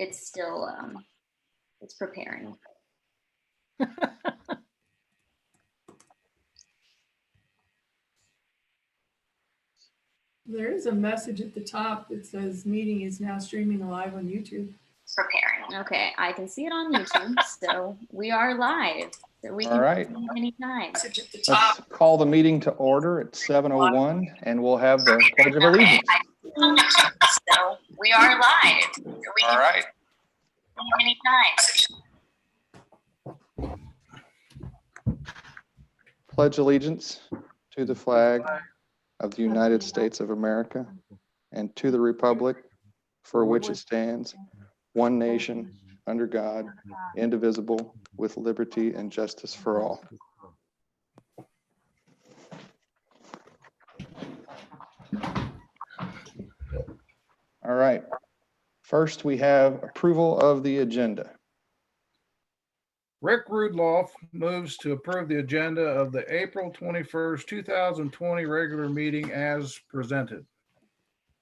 it's still, it's preparing. There is a message at the top that says meeting is now streaming live on YouTube. Preparing. Okay, I can see it on YouTube, so we are live. So we All can right. see it anytime. Message at the Let's top. call the meeting to order at 7:01, and we'll have the Pledge of Allegiance. So we are live. So we can All right. see it anytime. Pledge allegiance to the flag of the United States of America and to the republic for which it stands, one nation, under God, indivisible, with liberty and justice for all. All right. First, we have approval of the agenda. Rick Rudloff moves to approve the agenda of the April 21st, 2020 regular meeting as presented.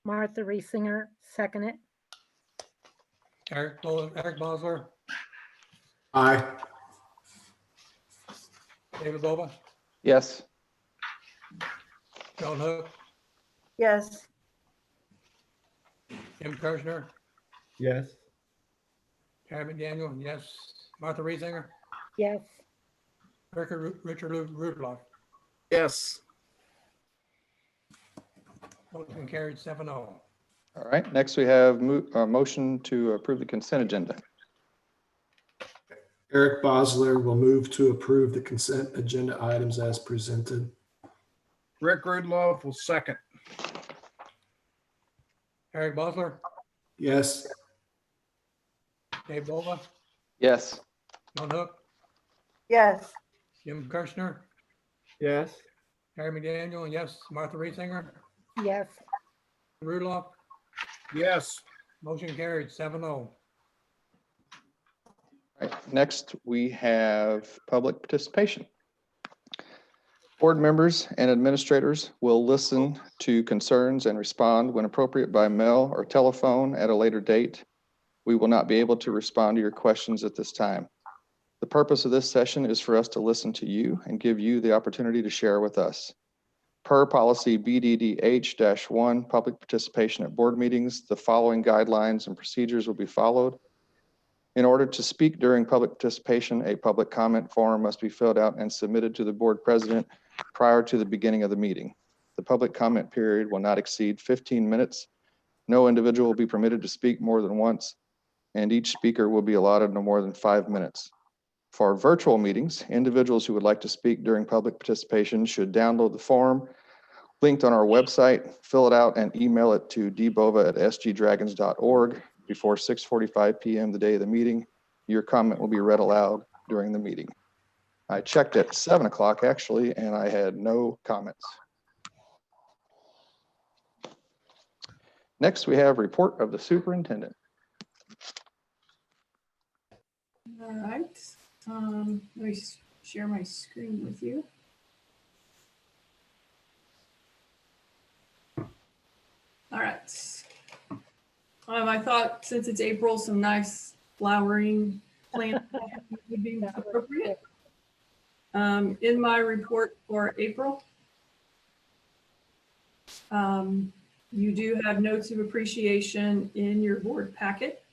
Martha Riesinger, second it. Eric Bosler, Aye. David Bova, Yes. Joan Hook, Yes. Jim Kirschner, Yes. Terry McDaniel, yes. Martha Riesinger, Yes. Richard Rudloff. Yes. Motion carried 7-0. All right. Next, we have a motion to approve the consent agenda. Eric Bosler will move to approve the consent agenda items as presented. Rick Rudloff will second. Eric Bosler, Yes. Dave Bova, Yes. Joan Hook, Yes. Jim Kirschner, Yes. Terry McDaniel, yes. Martha Riesinger, Yes. Rudloff, Yes. motion carried 7-0. All right. Next, we have public participation. Board members and administrators will listen to concerns and respond when appropriate by mail or telephone at a later date. We will not be able to respond to your questions at this time. The purpose of this session is for us to listen to you and give you the opportunity to share with us. Per policy BDDH-1, public participation at board meetings, the following guidelines and procedures will be followed. In order to speak during public participation, a public comment form must be filled out and submitted to the board president prior to the beginning of the meeting. The public comment period will not exceed 15 minutes. No individual will be permitted to speak more than once, and each speaker will be allotted no more than 5 minutes. For virtual meetings, individuals who would like to speak during public participation should download the form linked on our website, fill it out, and email it to dbova@sgdragons.org before 6:45 p.m. the day of the meeting. Your comment will be read aloud during the meeting. I checked at 7 o'clock actually, and I had no comments. Next, we have report of the superintendent. All right. Let me share my screen with you. All right. I thought since it's April, some nice flowering plants would be appropriate. In my report for April, you do have notes of appreciation in your board packet.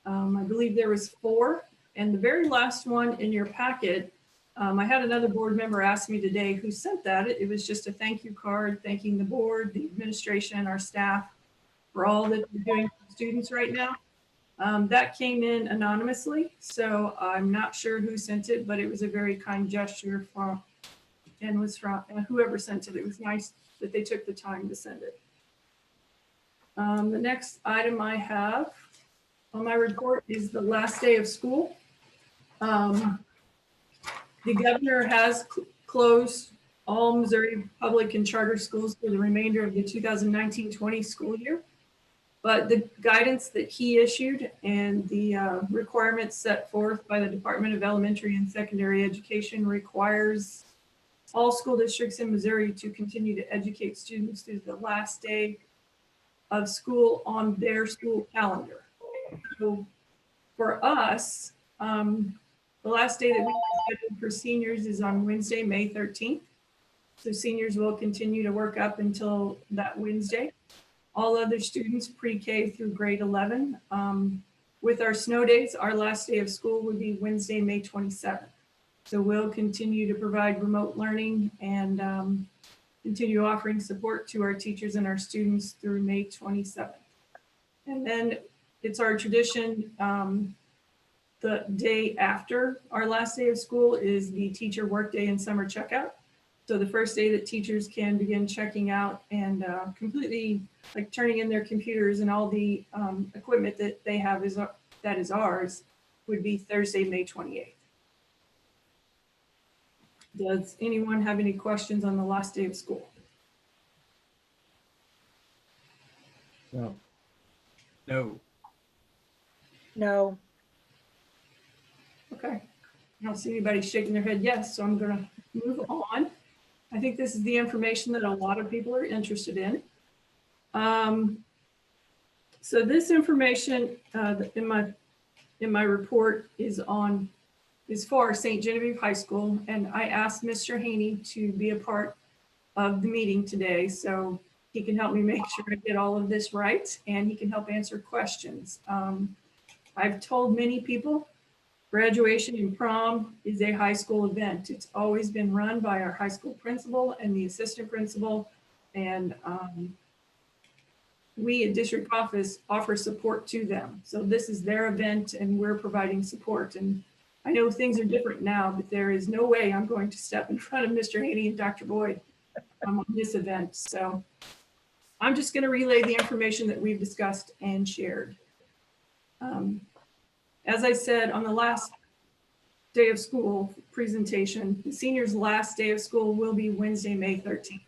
I believe there was 4, and the very last one in your packet, I had another board member ask me today who sent that. It was just a thank you card thanking the board, the administration, our staff for all that they're doing for students right now. That came in anonymously, so I'm not sure who sent it, but it was a very kind gesture from, and was from whoever sent it. It was nice that they took the time to send it. The next item I have on my report is the last day of school. The governor has closed all Missouri public and charter schools for the remainder of the 2019-20 school year. But the guidance that he issued and the requirements set forth by the Department of Elementary and Secondary Education requires all school districts in Missouri to continue to educate students through the last day of school on their school calendar. So For us, the last day that we scheduled for seniors is on Wednesday, May 13th. So seniors will continue to work up until that Wednesday. All other students pre-K through grade 11. With our snow days, our last day of school would be Wednesday, May 27th. So we'll continue to provide remote learning and continue offering support to our teachers and our students through May 27th. And then it's our tradition, the day after our last day of school is the teacher workday and summer checkout. So the first day that teachers can begin checking out and completely like turning in their computers and all the equipment that they have that is ours would be Thursday, May 28th. Does anyone have any questions on the last day of school? No. No. No. Okay. I don't see anybody shaking their head yes, so I'm going to move on. I think this is the information that a lot of people are interested in. So this information in my report is for St. Genevieve High School, and I asked Mr. Haney to be a part of the meeting today, so he can help me make sure I get all of this right, and he can help answer questions. I've told many people graduation and prom is a high school event. It's always been run by our high school principal and the assistant principal, and we at district office offer support to them. So this is their event and we're providing support. And I know things are different now, but there is no way I'm going to step in front of Mr. Haney and Dr. Boyd on this event. So I'm just going to relay the information that we've discussed and shared. As I said, on the last day of school presentation, the seniors' last day of school will be Wednesday, May 13th.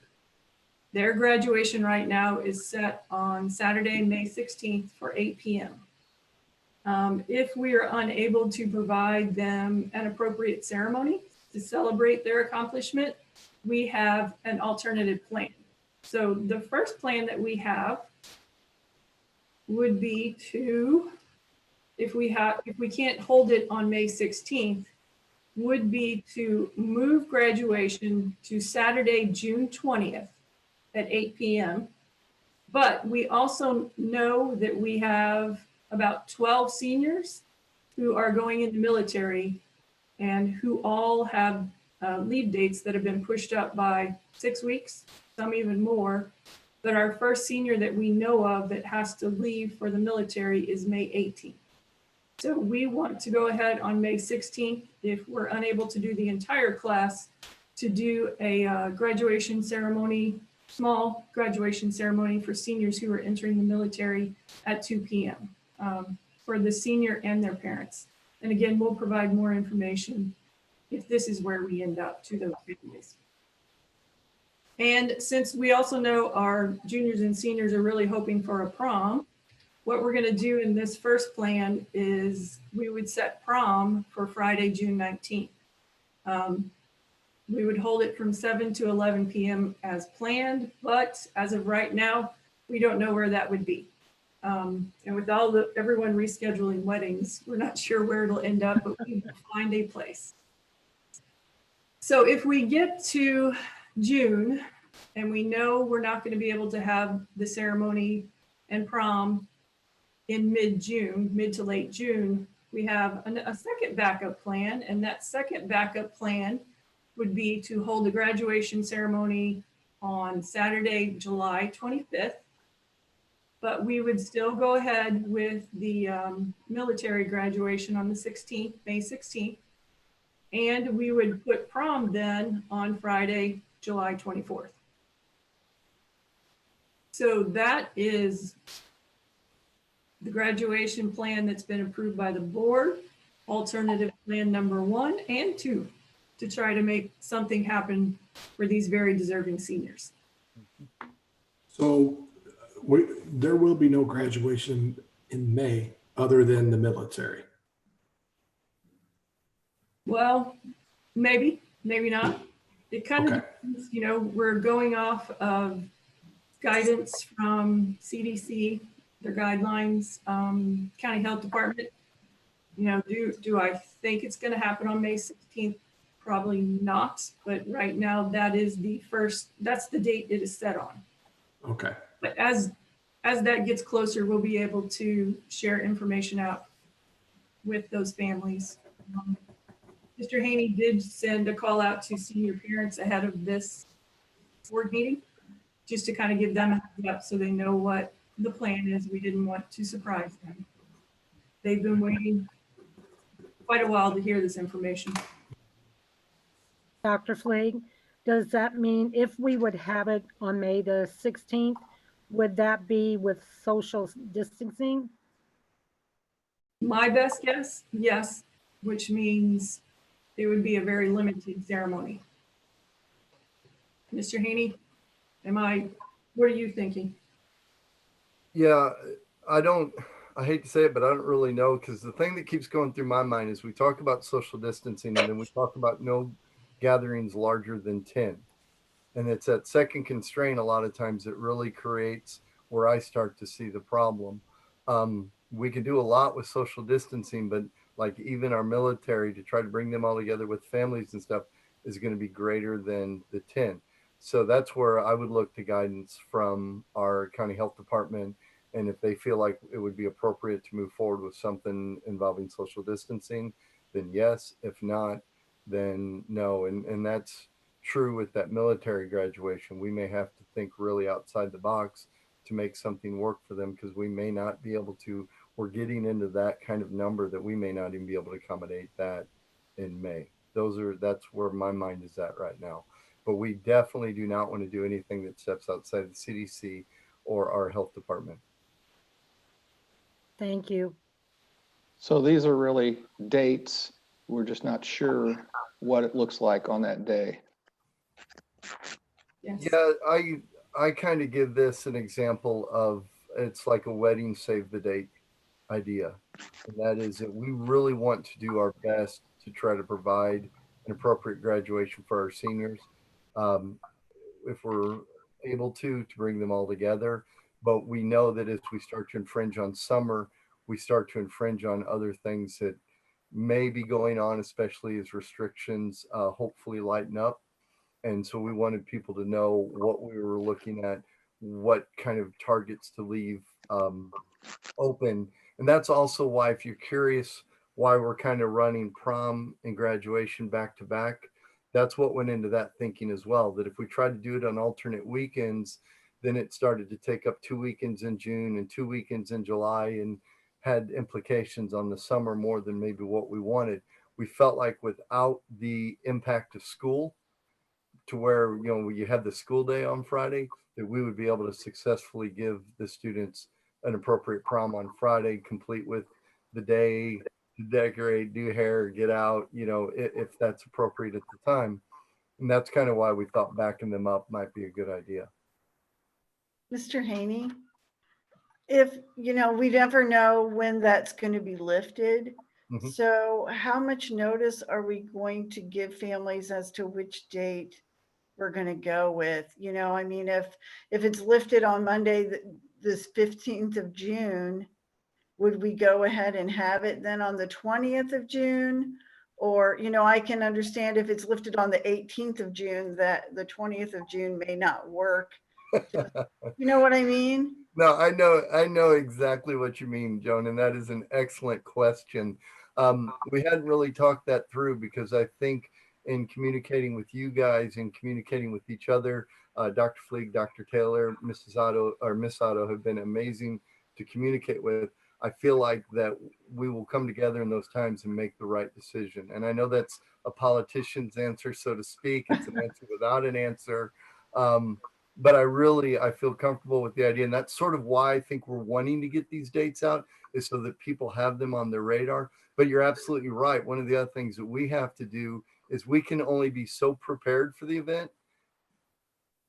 Their graduation right now is set on Saturday, May 16th for 8 p.m. If we are unable to provide them an appropriate ceremony to celebrate their accomplishment, we have an alternative plan. So the first plan that we have would be to, if we can't hold it on May 16th, would be to move graduation to Saturday, June 20th at 8 p.m. But we also know that we have about 12 seniors who are going in the military and who all have leave dates that have been pushed up by 6 weeks, some even more. But our first senior that we know of that has to leave for the military is May 18th. So we want to go ahead on May 16th, if we're unable to do the entire class, to do a graduation ceremony, small graduation ceremony for seniors who are entering the military at 2 p.m. For the senior and their parents. And again, we'll provide more information if this is where we end up to those families. And since we also know our juniors and seniors are really hoping for a prom, what we're going to do in this first plan is we would set prom for Friday, June 19th. We would hold it from 7 to 11 p.m. as planned, but as of right now, we don't know where that would be. And with everyone rescheduling weddings, we're not sure where it'll end up, but we will find a place. So if we get to June and we know we're not going to be able to have the ceremony and prom in mid-June, mid to late June, we have a second backup plan, and that second backup plan would be to hold a graduation ceremony on Saturday, July 25th. But we would still go ahead with the military graduation on the 16th, May 16th. And we would put prom then on Friday, July 24th. So that is the graduation plan that's been approved by the board, alternative plan number 1 and 2, to try to make something happen for these very deserving seniors. So there will be no graduation in May other than the military. Well, maybe, maybe not. It kind of Okay. depends, you know, we're going off of guidance from CDC, their guidelines, county health department. Do I think it's going to happen on May 16th? Probably not, but right now that's the date it is set on. Okay. But as that gets closer, we'll be able to share information out with those families. Mr. Haney did send a call out to senior parents ahead of this board meeting, just to kind of give them a heads up so they know what the plan is. We didn't want to surprise them. They've been waiting quite a while to hear this information. Dr. Fleig, does that mean if we would have it on May the 16th, would that be with social distancing? My best guess, yes, which means it would be a very limited ceremony. Mr. Haney, what are you thinking? Yeah, I hate to say it, but I don't really know, because the thing that keeps going through my mind is we talk about social distancing and then we talk about no gatherings larger than 10. And it's that second constraint a lot of times that really creates where I start to see the problem. We can do a lot with social distancing, but like even our military, to try to bring them all together with families and stuff is going to be greater than the 10. So that's where I would look to guidance from our county health department. And if they feel like it would be appropriate to move forward with something involving social distancing, then yes. If not, then no. And that's true with that military graduation. We may have to think really outside the box to make something work for them, because we may not be able to. We're getting into that kind of number that we may not even be able to accommodate that in May. That's where my mind is at right now. But we definitely do not want to do anything that steps outside the CDC or our health department. Thank you. So these are really dates. We're just not sure what it looks like on that day. Yes. Yeah, I kind of give this an example of, it's like a wedding save the date idea. And that is that we really want to do our best to try to provide an appropriate graduation for our seniors. If we're able to bring them all together. But we know that as we start to infringe on summer, we start to infringe on other things that may be going on, especially as restrictions hopefully lighten up. And so we wanted people to know what we were looking at, what kind of targets to leave open. And that's also why, if you're curious why we're kind of running prom and graduation back to back, that's what went into that thinking as well, that if we tried to do it on alternate weekends, then it started to take up 2 weekends in June and 2 weekends in July, and had implications on the summer more than maybe what we wanted. We felt like without the impact of school, to where, you had the school day on Friday, that we would be able to successfully give the students an appropriate prom on Friday, complete with the day to decorate, do hair, get out, if that's appropriate at the time. And that's kind of why we thought backing them up might be a good idea. Mr. Haney, if, we never know when that's going to be lifted. Mhm. So how much notice are we going to give families as to which date we're going to go with? If it's lifted on Monday, this 15th of June, would we go ahead and have it then on the 20th of June? Or, I can understand if it's lifted on the 18th of June, that the 20th of June may not work. You know what I mean? No, I know exactly what you mean, Joan, and that is an excellent question. We hadn't really talked that through, because I think in communicating with you guys and communicating with each other, Dr. Fleig, Dr. Taylor, Mrs. Otto, or Miss Otto have been amazing to communicate with. I feel like that we will come together in those times and make the right decision. And I know that's a politician's answer, so to speak. It's an answer without an answer. But I feel comfortable with the idea. And that's sort of why I think we're wanting to get these dates out, is so that people have them on their radar. But you're absolutely right. One of the other things that we have to do is we can only be so prepared for the event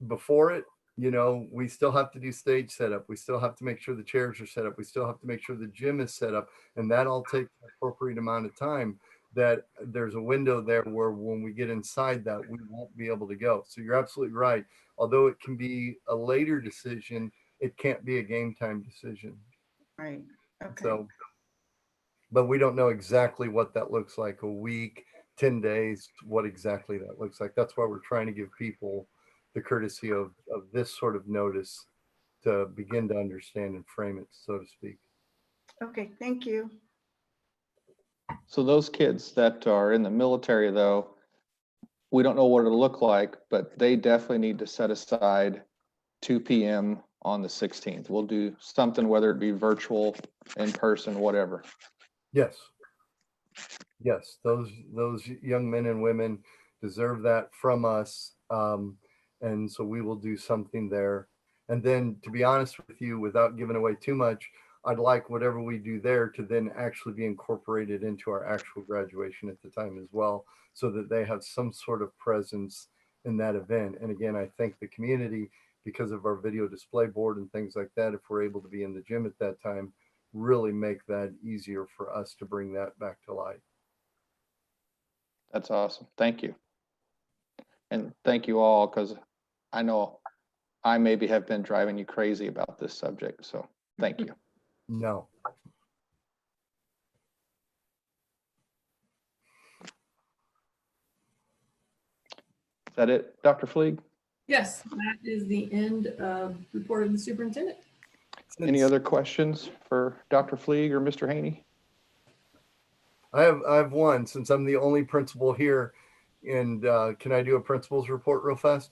before it. We still have to do stage setup. We still have to make sure the chairs are set up. We still have to make sure the gym is set up. And that all takes an appropriate amount of time, that there's a window there where when we get inside that, we won't be able to go. So you're absolutely right. Although it can be a later decision, it can't be a game time decision. Right. Okay. So but we don't know exactly what that looks like, a week, 10 days, what exactly that looks like. That's why we're trying to give people the courtesy of this sort of notice to begin to understand and frame it, so to speak. Okay, thank you. So those kids that are in the military, though, we don't know what it'll look like, but they definitely need to set aside 2 p.m. on the 16th. We'll do something, whether it be virtual, in person, whatever. Yes. Yes, those young men and women deserve that from us. And so we will do something there. And then, to be honest with you, without giving away too much, I'd like whatever we do there to then actually be incorporated into our actual graduation at the time as well, so that they have some sort of presence in that event. And again, I thank the community because of our video display board and things like that. If we're able to be in the gym at that time, really make that easier for us to bring that back to light. That's awesome. Thank you. And thank you all, because I know I maybe have been driving you crazy about this subject. So thank you. No. Is that it, Dr. Fleeg? Yes, that is the end of report of the superintendent. Any other questions for Dr. Fleeg or Mr. Haney? I have one, since I'm the only principal here. And can I do a principal's report real fast?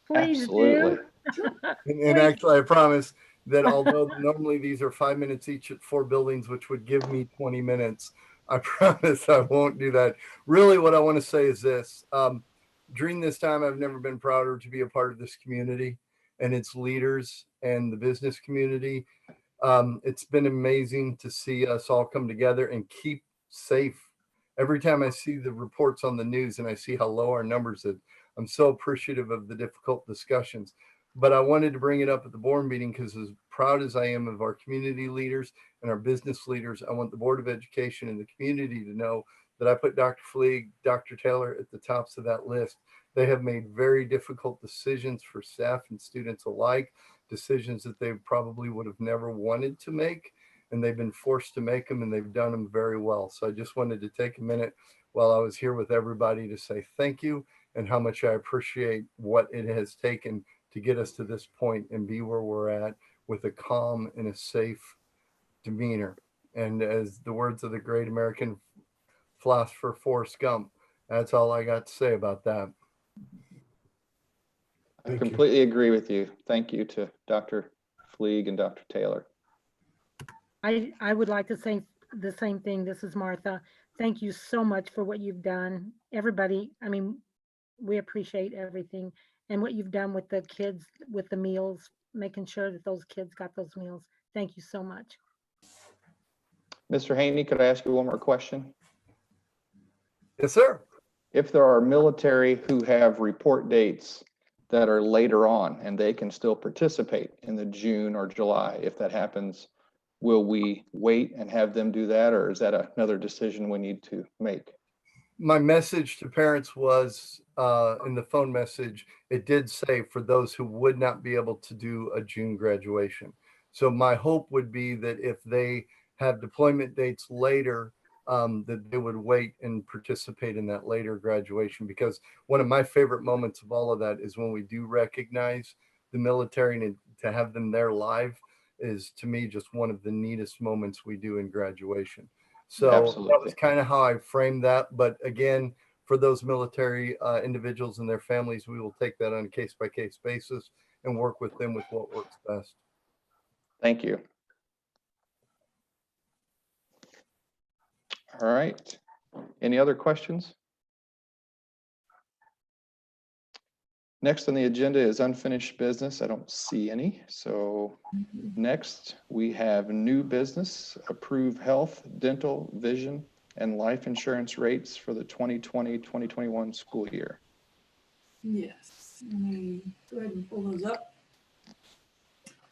Please Absolutely. do. And actually, I promise that although normally these are 5 minutes each at 4 buildings, which would give me 20 minutes, I promise I won't do that. Really, what I want to say is this. During this time, I've never been prouder to be a part of this community and its leaders and the business community. It's been amazing to see us all come together and keep safe. Every time I see the reports on the news and I see how low our numbers are, I'm so appreciative of the difficult discussions. But I wanted to bring it up at the board meeting because, as proud as I am of our community leaders and our business leaders, I want the Board of Education and the community to know that I put Dr. Fleeg, Dr. Taylor at the tops of that list. They have made very difficult decisions for staff and students alike, decisions that they probably would have never wanted to make, and they've been forced to make them, and they've done them very well. So I just wanted to take a minute while I was here with everybody to say thank you and how much I appreciate what it has taken to get us to this point and be where we're at with a calm and a safe demeanor. And as the words of the great American philosopher Forrest Gump, that's all I got to say about that. I completely agree with you. Thank you to Dr. Fleeg and Dr. Taylor. I would like to say the same thing. This is Martha. Thank you so much for what you've done. Everybody, I mean, we appreciate everything and what you've done with the kids, with the meals, making sure that those kids got those meals. Thank you so much. Mr. Haney, could I ask you one more question? Yes, sir. If there are military who have report dates that are later on and they can still participate in the June or July, if that happens, will we wait and have them do that, or is that another decision we need to make? My message to parents was in the phone message, it did say for those who would not be able to do a June graduation. So my hope would be that if they have deployment dates later, that they would wait and participate in that later graduation, because one of my favorite moments of all of that is when we do recognize the military, and to have them there live is, to me, just one of the neatest moments we do in graduation. So Absolutely. that was kind of how I framed that. But again, for those military individuals and their families, we will take that on a case-by-case basis and work with them with what works best. Thank you. All right. Any other questions? Next on the agenda is unfinished business. I don't see any. So next we have new business, approve health, dental, vision, and life insurance rates for the 2020-2021 school year. Yes, let me go ahead and pull those up.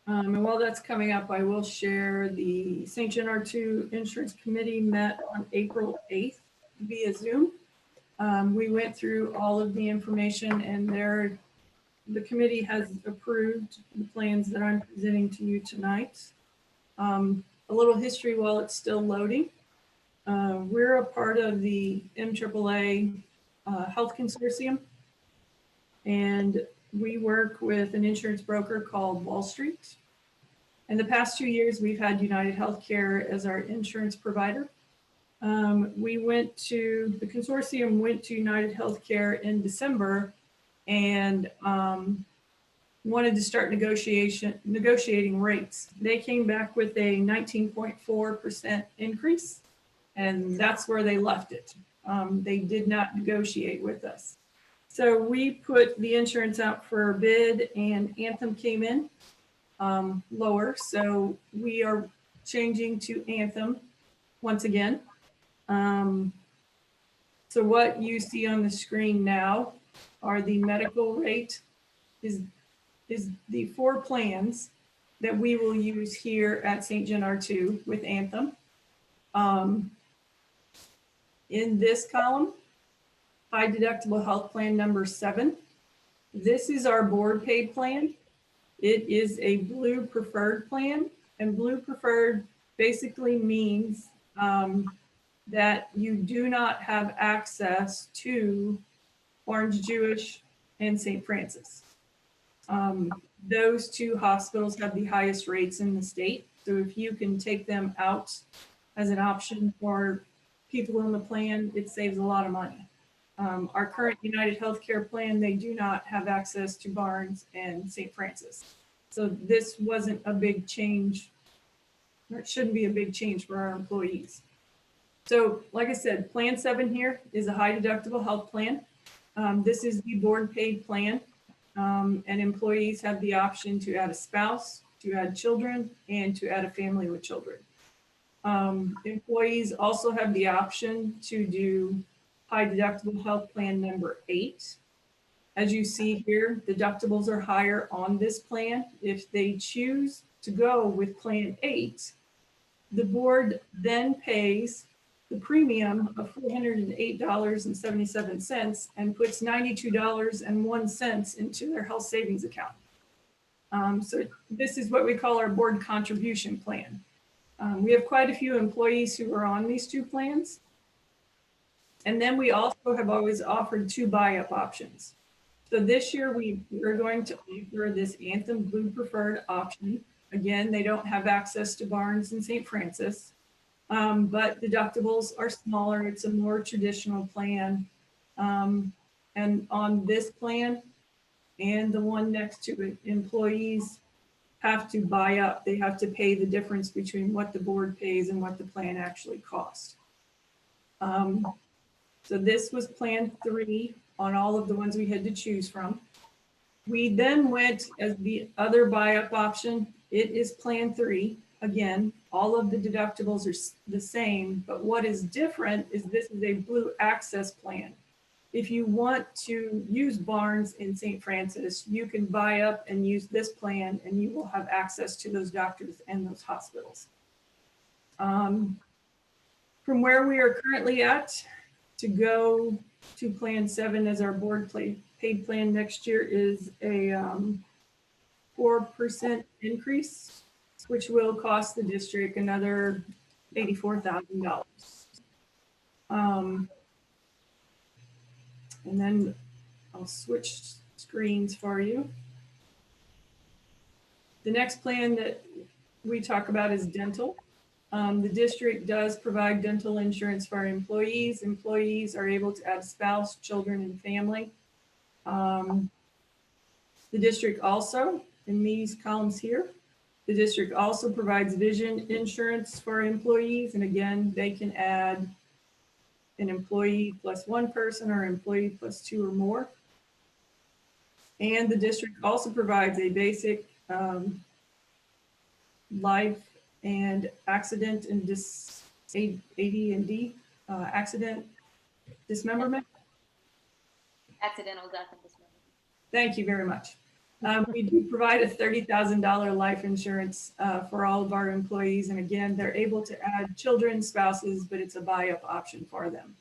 And while that's coming up, I will share the St. John R2 Insurance Committee met on April 8th via Zoom. We went through all of the information, and the committee has approved the plans that I'm presenting to you tonight. A little history while it's still loading. We're a part of the MAAA Health Consortium, and we work with an insurance broker called Wall Street. In the past 2 years, we've had United Healthcare as our insurance provider. The consortium went to United Healthcare in December and wanted to start negotiating rates. They came back with a 19.4% increase, and that's where they left it. They did not negotiate with us. So we put the insurance out for bid, and Anthem came in lower. So we are changing to Anthem once again. So what you see on the screen now are the medical rate is the 4 plans that we will use here at St. John R2 with Anthem. In this column, high deductible health plan number 7. This is our board paid plan. It is a blue preferred plan, and blue preferred basically means that you do not have access to Orange Jewish and St. Francis. Those 2 hospitals have the highest rates in the state. So if you can take them out as an option for people in the plan, it saves a lot of money. Our current United Healthcare plan, they do not have access to Barnes and St. Francis. So this wasn't a big change, or it shouldn't be a big change for our employees. So like I said, Plan 7 here is a high deductible health plan. This is the board paid plan, and employees have the option to add a spouse, to add children, and to add a family with children. Employees also have the option to do high deductible health plan number 8. As you see here, deductibles are higher on this plan. If they choose to go with plan 8, the board then pays the premium of $408.77 and puts $92.01 into their health savings account. So this is what we call our board contribution plan. We have quite a few employees who are on these 2 plans. And then we also have always offered 2 buy-up options. So this year we're going to offer this Anthem Blue Preferred option. Again, they don't have access to Barnes and St. Francis, but deductibles are smaller. It's a more traditional plan. And on this plan and the one next to it, employees have to buy up. They have to pay the difference between what the board pays and what the plan actually costs. So this was plan 3 on all of the ones we had to choose from. We then went as the other buy-up option. It is plan 3. Again, all of the deductibles are the same, but what is different is this is a blue access plan. If you want to use Barnes in St. Francis, you can buy up and use this plan, and you will have access to those doctors and those hospitals. From where we are currently at, to go to plan 7 as our board paid plan next year is a 4% increase, which will cost the district another $84,000. And then I'll switch screens for you. The next plan that we talk about is dental. The district does provide dental insurance for our employees. Employees are able to add spouse, children, and family. The district also, in these columns here, the district also provides vision insurance for employees. And again, they can add an employee plus 1 person or employee plus 2 or more. And the district also provides a basic life and accident and AD&D, accident dismemberment. Accidental death and dismemberment. Thank you very much. We do provide a $30,000 life insurance for all of our employees. And again, they're able to add children, spouses, but it's a buy-up option for them.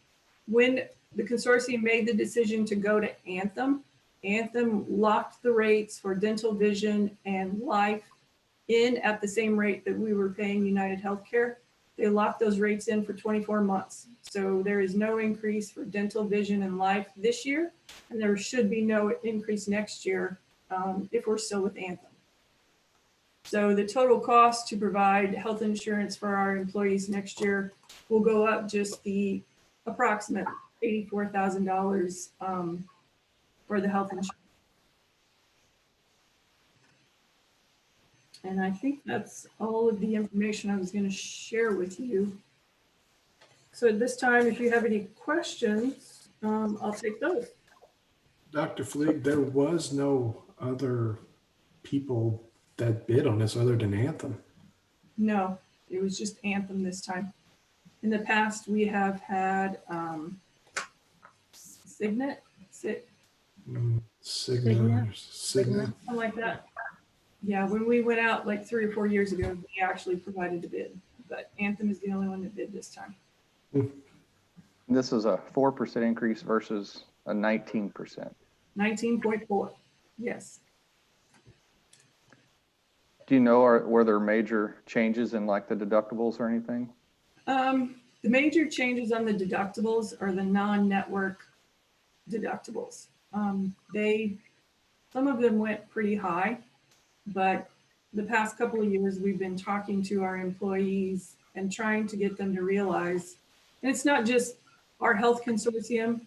When the consortium made the decision to go to Anthem, Anthem locked the rates for dental, vision, and life in at the same rate that we were paying United Healthcare. They locked those rates in for 24 months. So there is no increase for dental, vision, and life this year. And there should be no increase next year if we're still with Anthem. So the total cost to provide health insurance for our employees next year will go up just the approximate $84,000 for the health insurance. And I think that's all of the information I was going to share with you. So at this time, if you have any questions, I'll take those. Dr. Fleeg, there was no other people that bid on this other than Anthem. No, it was just Anthem this time. In the past, we have had Signet, Cigna, something like that. Yeah, when we went out like 3 or 4 years ago, we actually provided the bid, but Anthem is the only one that bid this time. This is a 4% increase versus a 19%. 19.4, yes. Do you know, were there major changes in like the deductibles or anything? The major changes on the deductibles are the non-network deductibles. Some of them went pretty high, but the past couple of years, we've been talking to our employees and trying to get them to realize, and it's not just our health consortium,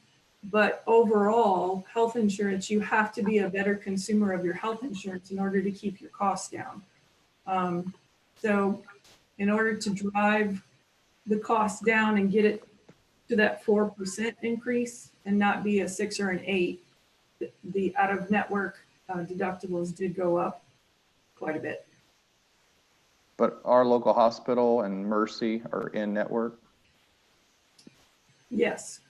but overall health insurance, you have to be a better consumer of your health insurance in order to keep your costs down. So in order to drive the cost down and get it to that 4% increase and not be a 6 or an 8, the out of network deductibles did go up quite a bit. But our local hospital and Mercy are in network? Yes.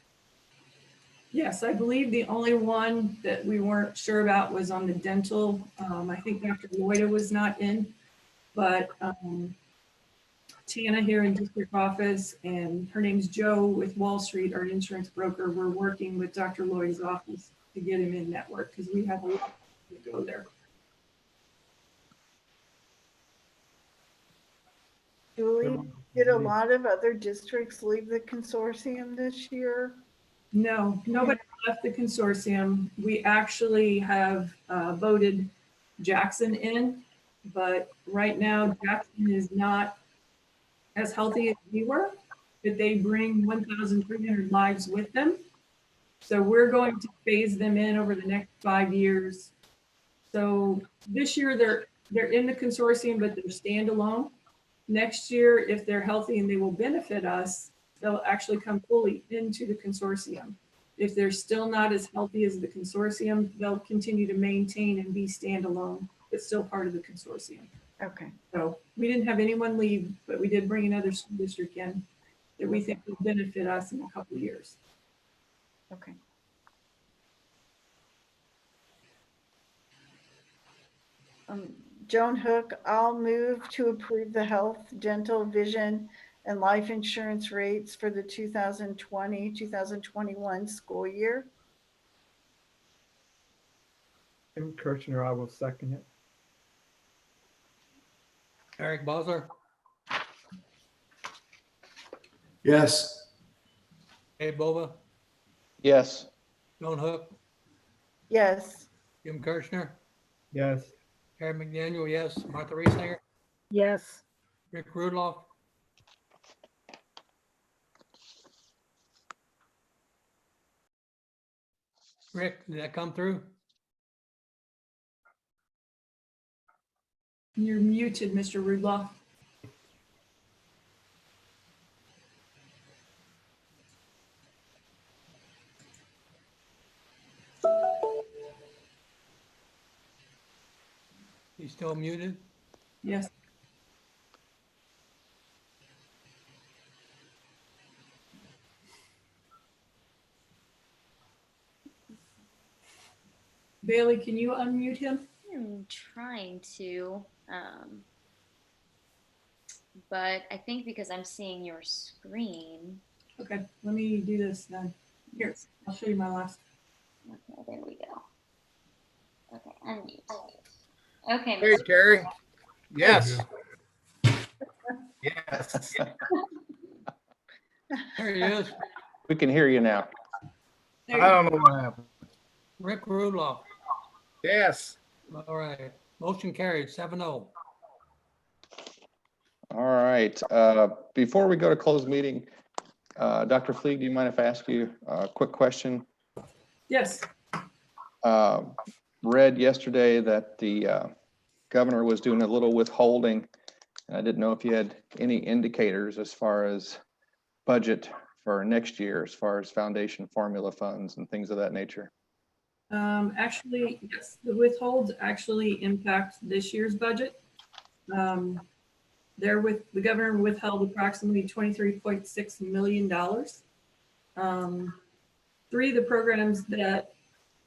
Yes, I believe the only one that we weren't sure about was on the dental. I think Dr. Loida was not in, but Tana here in district office and her name's Joe with Wall Street, our insurance broker. We're working with Dr. Loida's office to get him in network because we have a lot to go there. Julie, did a lot of other districts leave the consortium this year? No, nobody left the consortium. We actually have voted Jackson in, but right now Jackson is not as healthy as we were, but they bring 1,300 lives with them. So we're going to phase them in over the next 5 years. So this year they're in the consortium, but they're standalone. Next year, if they're healthy and they will benefit us, they'll actually come fully into the consortium. If they're still not as healthy as the consortium, they'll continue to maintain and be standalone, but still part of the consortium. Okay. So we didn't have anyone leave, but we did bring another school district in that we think will benefit us in a couple of years. Okay. Joan Hook, I'll move to approve the health, dental, vision, and life insurance rates for the 2020-2021 school year. Tim Kirchner, I will second it. Eric Bosler, Yes. Abe Bova, Yes. Joan Hook, Yes. Jim Kirchner, Yes. Harry McDaniel, yes. Martha Reesinger, Yes. Rick Rudolph, Rick, did that come through? You're muted, Mr. Rudloff. He's still muted? Yes. Bailey, can you unmute him? I'm trying to, but I think because I'm seeing your screen. Okay, let me do this then. Here, I'll show you my last. Okay, there we go. Okay, unmute. Okay, Hey, Mr. Terry. Yes. Yes. There he is. We can hear you now. There I you don't know what happened. Rick Rudolph. Yes. All right. Motion carried 7-0. All right. Before we go to closed meeting, Dr. Fleeg, do you mind if I ask you a quick question? Yes. Read yesterday that the governor was doing a little withholding. And I didn't know if you had any indicators as far as budget for next year, as far as foundation formula funds and things of that nature. Actually, yes, the withholds actually impact this year's budget. The governor withheld approximately $23.6 million. Three of the programs that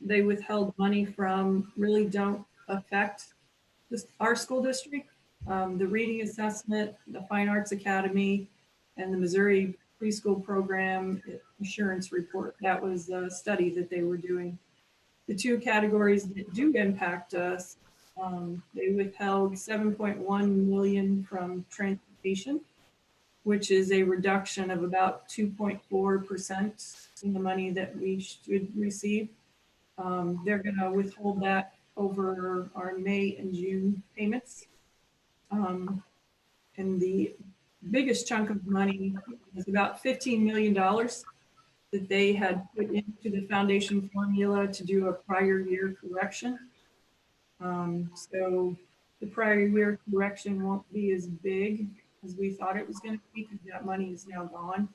they withheld money from really don't affect our school district. The reading assessment, the Fine Arts Academy, and the Missouri preschool program assurance report. That was a study that they were doing. The two categories that do impact us, they withheld 7.1 million from transportation, which is a reduction of about 2.4% in the money that we should receive. They're going to withhold that over our May and June payments. And the biggest chunk of money is about $15 million that they had put into the foundation formula to do a prior year correction. So the prior year correction won't be as big as we thought it was going to be, because that money is now gone.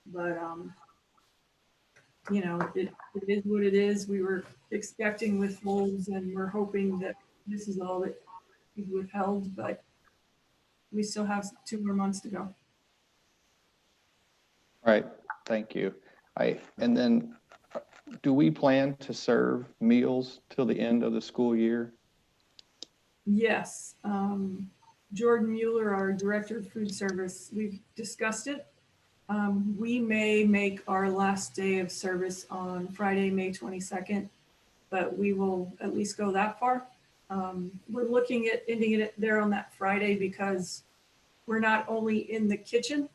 But you know, it is what it is. We were expecting withholds, and we're hoping that this is all that is withheld, but we still have 2 more months to go. All right, thank you. And then do we plan to serve meals till the end of the school year? Yes. Jordan Mueller, our director of food service, we've discussed it. We may make our last day of service on Friday, May 22nd, but we will at least go that far. We're looking at ending it there on that Friday, because we're not only in the kitchen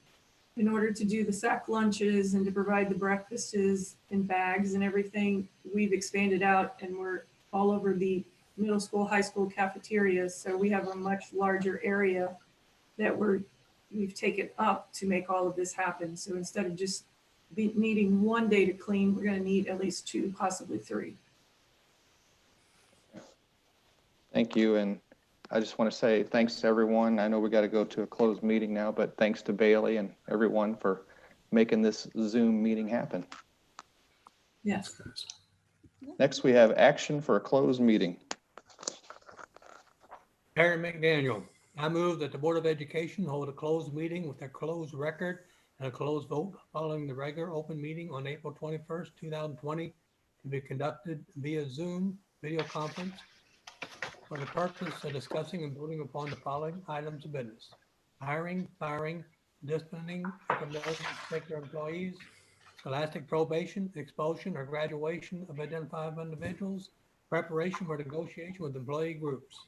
in order to do the sack lunches and to provide the breakfasts in bags and everything. We've expanded out, and we're all over the middle school, high school cafeterias. So we have a much larger area that we've taken up to make all of this happen. So instead of just needing 1 day to clean, we're going to need at least 2, possibly 3. Thank you. And I just want to say thanks to everyone. I know we got to go to a closed meeting now, but thanks to Bailey and everyone for making this Zoom meeting happen. Yes. Next, we have action for a closed meeting. Harry McDaniel. I move that the Board of Education hold a closed meeting with a closed record and a closed vote following the regular open meeting on April 21st, 2020, to be conducted via Zoom video conference for the purpose of discussing and voting upon the following items of business: hiring, firing, disciplining, or promoting particular employees, scholastic probation, expulsion, or graduation of identified individuals, preparation for negotiation with employee groups.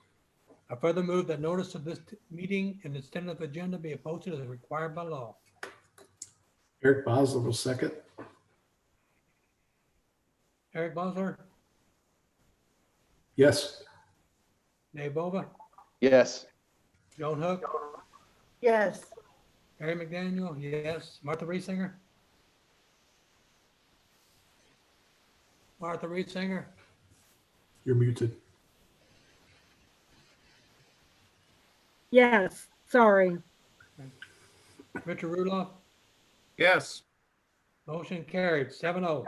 I further move that notice of this meeting and its tentative agenda be posted as required by law. Eric Bosler will second. Eric Bosler, Yes. Dave Bova, Yes. Joan Hook, Yes. Harry McDaniel, yes. Martha Reesinger? Martha Reesinger? You're muted. Yes, sorry. Richard Rudolph? Yes. Motion carried 7-0.